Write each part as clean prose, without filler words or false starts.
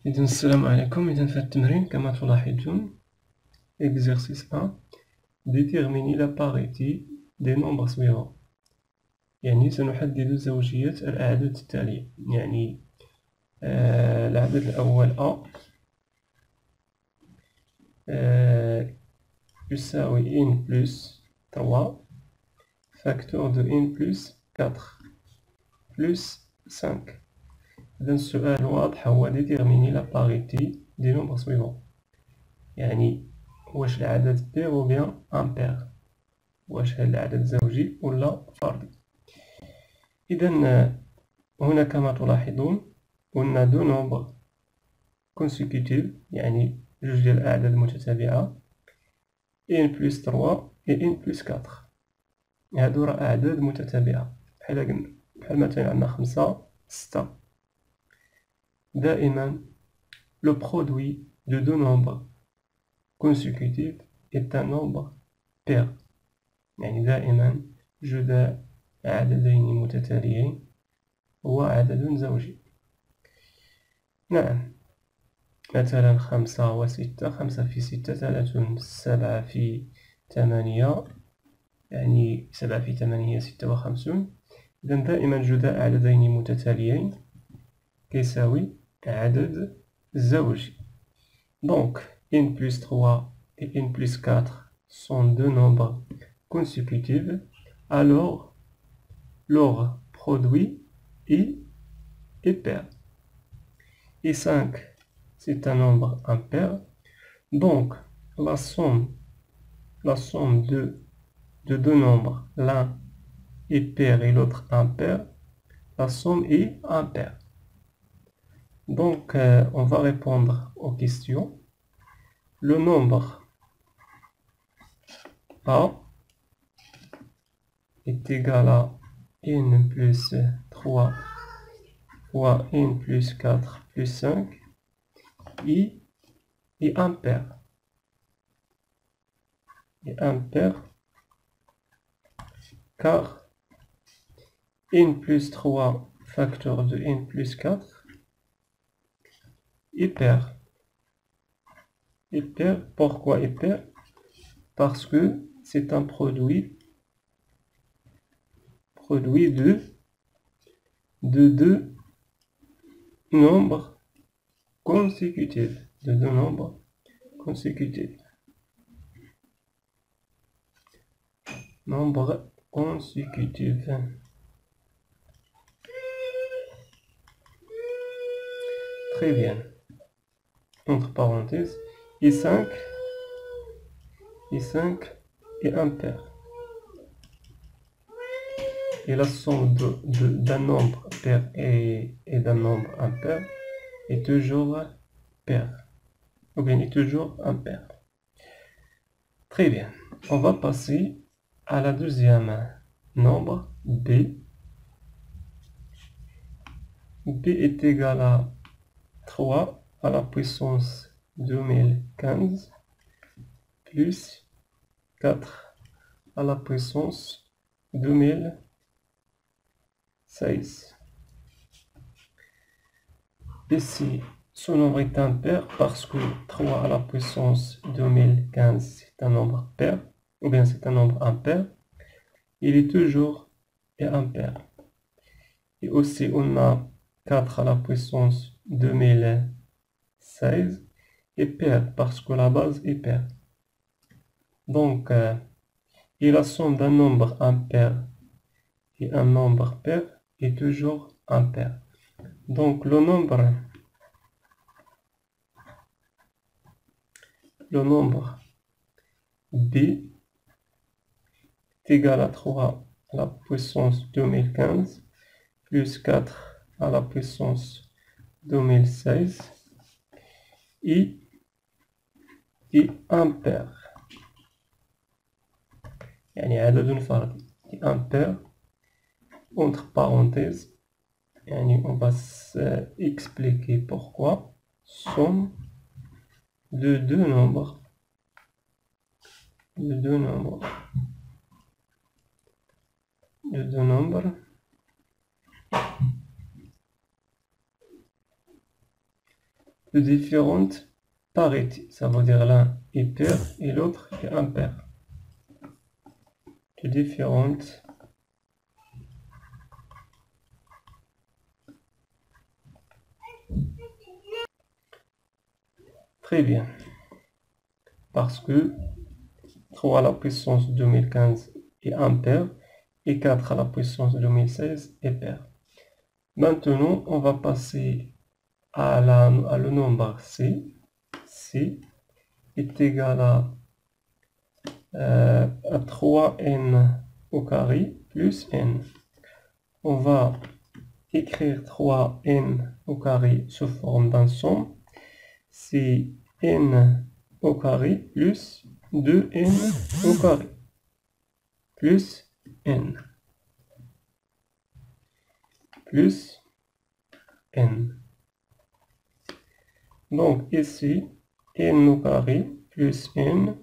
إذن السلام عليكم. إذن في التمرين كما تلاحظون exercice 1 déterminer la parité des nombres suivants. يعني سنحدد زوجية الأعداد التالية. يعني العدد الأول A يساوي n plus 3 facteur de n plus 4 plus 5. إذن السؤال واضح، هو déterminer la parité des nombres suivants. يعني واش العدد بير ou bien امبير، واش هذا العدد زوجي ولا فردي. إذا هنا كما تلاحظون قلنا دو نومبر كونسيكوتيف، يعني جوج ديال الأعداد متتابعة n plus 3 et n plus 4. هادو راه أعداد متتابعة بحال مثلا عندنا 5 6. دائما le produit de deux nombres consécutifs est un nombre pair. يعني دائما جداء عددين متتاليين هو عدد زوجي. نعم، مثلا 5 و6، 5 في 6 30، 7 في 8 يعني 7 في 8 56. إذا دائما جداء عددين متتاليين كيساوي عدد زوجي. Donc n plus 3 et n plus 4 sont deux nombres consécutifs, alors leur produit est pair. Et 5, c'est un nombre impair. Donc la somme de deux nombres, l'un est pair et l'autre impair, la somme est impair. Donc on va répondre aux questions. Le nombre A est égal à n plus 3 fois n plus 4 plus 5 et impair. Et impair car n plus 3 facteur de n plus 4 est pair. Et pair, pourquoi est pair? Parce que c'est un produit de deux nombres consécutifs. De deux nombres consécutifs. Nombre consécutif. Très bien. Entre parenthèses, et 5 est impair. Et la somme d'un nombre pair et d'un nombre impair est toujours pair. Ou bien est toujours impair. Très bien. On va passer à la deuxième nombre, B. B est égal à 3 à la puissance 2015 plus 4 à la puissance 2016. Ici, ce nombre est impair parce que 3 à la puissance 2015 c'est un nombre pair, ou bien c'est un nombre impair. Il est toujours impair. Et aussi on a 4 à la puissance 2016 est pair parce que la base est pair. Donc, et la somme d'un nombre impair et un nombre pair est toujours impair. Donc le nombre B est égal à 3 à la puissance 2015 plus 4 à la puissance 2016 et impair. يعني عدد فردي. Impair entre parenthèses. يعني on va expliquer pourquoi. Somme de deux nombres de différentes parités. Ça veut dire l'un est pair et l'autre est impair. De différentes très bien. Parce que 3 à la puissance 2015 est impair et 4 à la puissance 2016 est pair. Maintenant, on va passer à le nombre C. C est égal à 3n au carré plus n. On va écrire 3n au carré sous forme d'un somme. C'est n au carré plus 2n au carré plus n plus n. Donc ici, n au carré plus n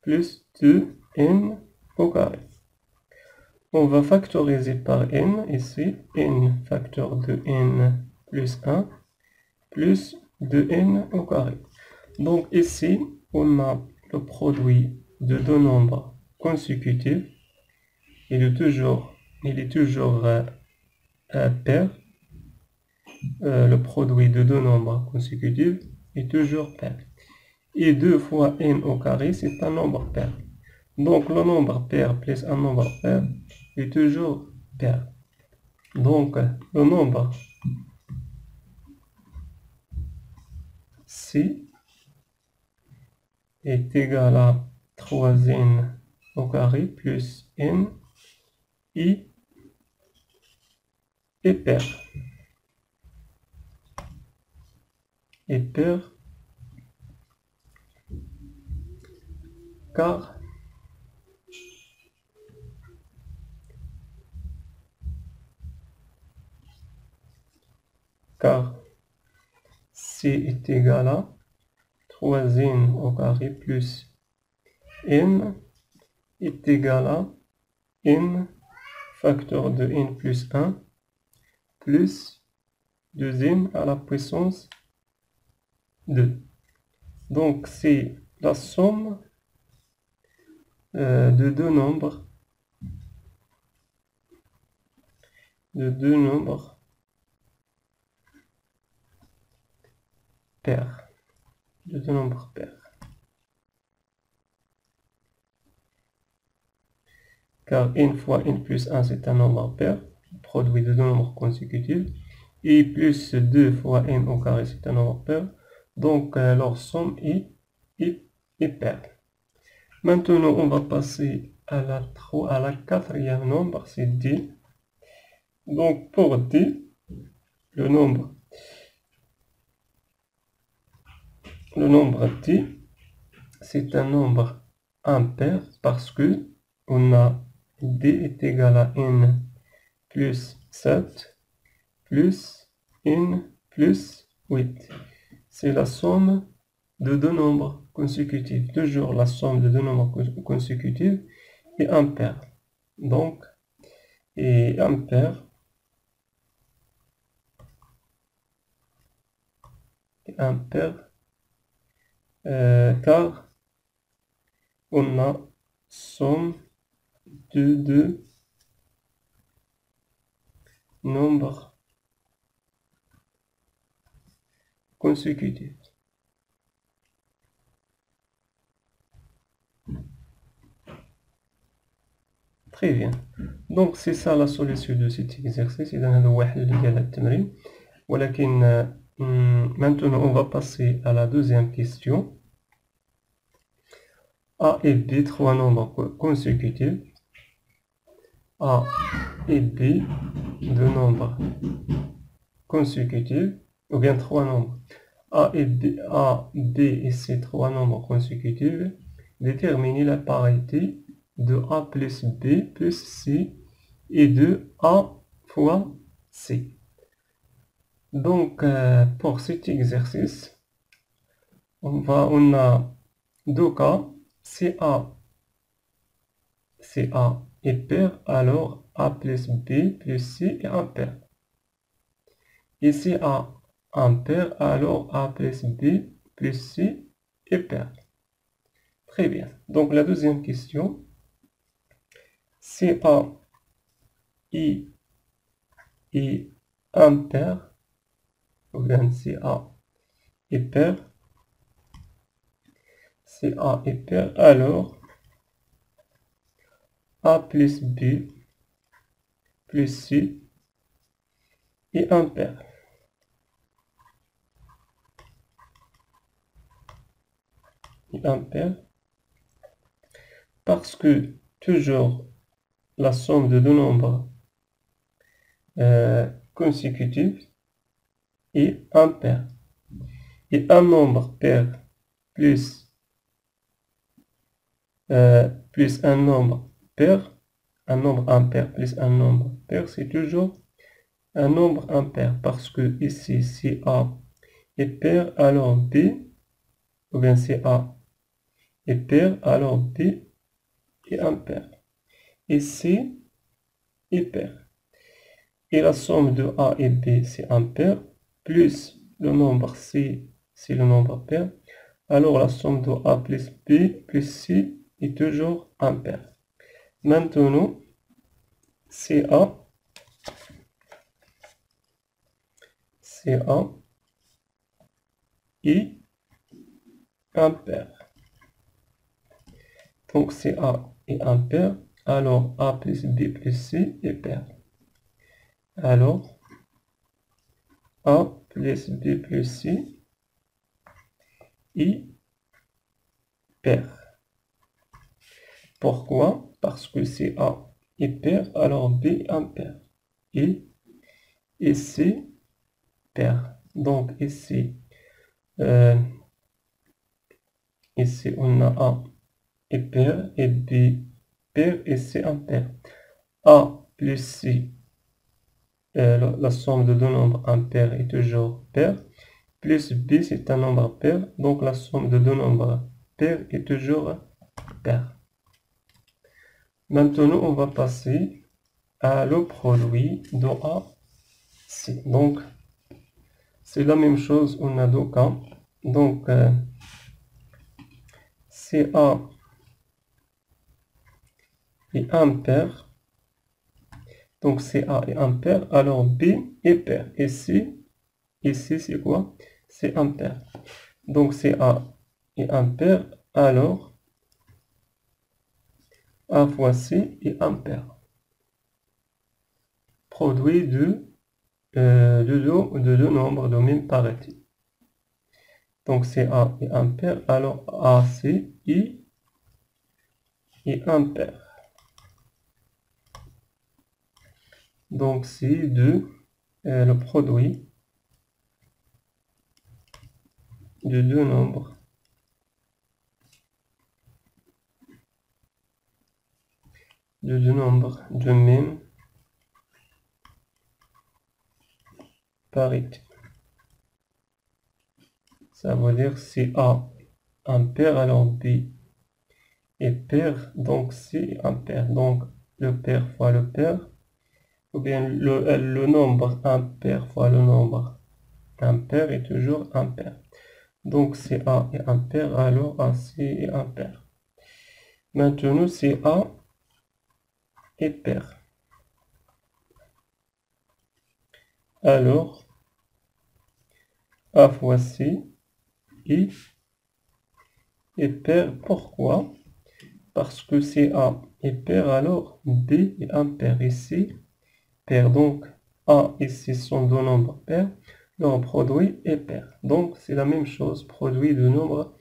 plus 2n au carré. On va factoriser par n ici, n facteur de n plus 1 plus 2n au carré. Donc ici, on a le produit de deux nombres consécutifs. Il est toujours pair. Le produit de deux nombres consécutifs est toujours pair. Et 2 fois n au carré, c'est un nombre pair. Donc le nombre pair plus un nombre pair est toujours pair. Donc le nombre C est égal à 3n au carré plus n et pair. Et pair car C est égal à 3n au carré plus n est égal à n facteur de n plus 1 plus 2n à la puissance 2. Donc c'est la somme de deux nombres pairs. De deux nombres pairs. Car n fois n plus 1 c'est un nombre pair, produit de deux nombres consécutifs, et plus 2 fois n au carré c'est un nombre pair, donc leur somme est pair. Maintenant on va passer à la quatrième nombre, c'est d. Donc pour d, le nombre d c'est un nombre impair parce que on a d est égal à n plus 7 plus n plus 8. C'est la somme de deux nombres consécutifs. Toujours la somme de deux nombres consécutifs est impair. Donc, et impair car on a somme de deux nombres consécutifs. Très bien. Donc c'est ça la solution de cet exercice. Maintenant on va passer à la deuxième question. A et B, trois nombres consécutifs. A et B, deux nombres consécutifs, ou bien trois nombres. A, B et C, trois nombres consécutifs. Déterminer la parité de A plus B plus C et de A fois C. Donc, pour cet exercice, on a deux cas. CA est pair, alors A plus B plus C est impair. Et CA impair, alors A plus B plus C est pair. Très bien. Donc la deuxième question, CA I est impair, ou bien CA est pair, CA est pair, alors A plus B plus C est impair. Est impair parce que toujours la somme de deux nombres consécutifs est impair. Et un nombre pair plus un nombre pair, un nombre impair plus un nombre pair, c'est toujours un nombre impair parce que ici si A est pair, alors B, ou bien si A est pair, alors B est impair. Et C est pair. Et la somme de A et B, c'est impair, plus le nombre C, c'est le nombre pair. Alors la somme de A plus B plus C est toujours impair. Maintenant, CA est impair. Donc CA est impair, alors A plus B plus C est pair. Alors A plus B plus C est pair. Pourquoi? Parce que CA est pair, alors B est impair. Et C pair. Donc ici on a A est pair et B pair et C impair. A plus C, la somme de deux nombres impairs est toujours pair, plus B c'est un nombre pair, donc la somme de deux nombres pairs est toujours pair. Maintenant on va passer à le produit de A, C. Donc c'est la même chose, on a deux cas. Donc CA est impair. Donc CA est impair, alors B est pair. Et C c'est quoi? C'est impair. Donc CA est impair, alors A fois C est impair. Produit de deux nombres de même parité. Donc CA est impair, alors AC est impair. Donc c'est le produit de deux nombres de même parité. Ça veut dire si A impair, alors B est pair, donc C est impair. Donc le pair fois le pair, ou bien le nombre impair fois le nombre impair est toujours impair. Donc CA est impair, alors AC est impair. Maintenant CA est pair. Alors A fois C est pair. Pourquoi? Parce que CA est pair, alors B est impair et C pair. Donc A et C sont deux nombres pairs, leur produit est pair. Donc c'est la même chose, produit de nombres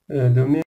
de même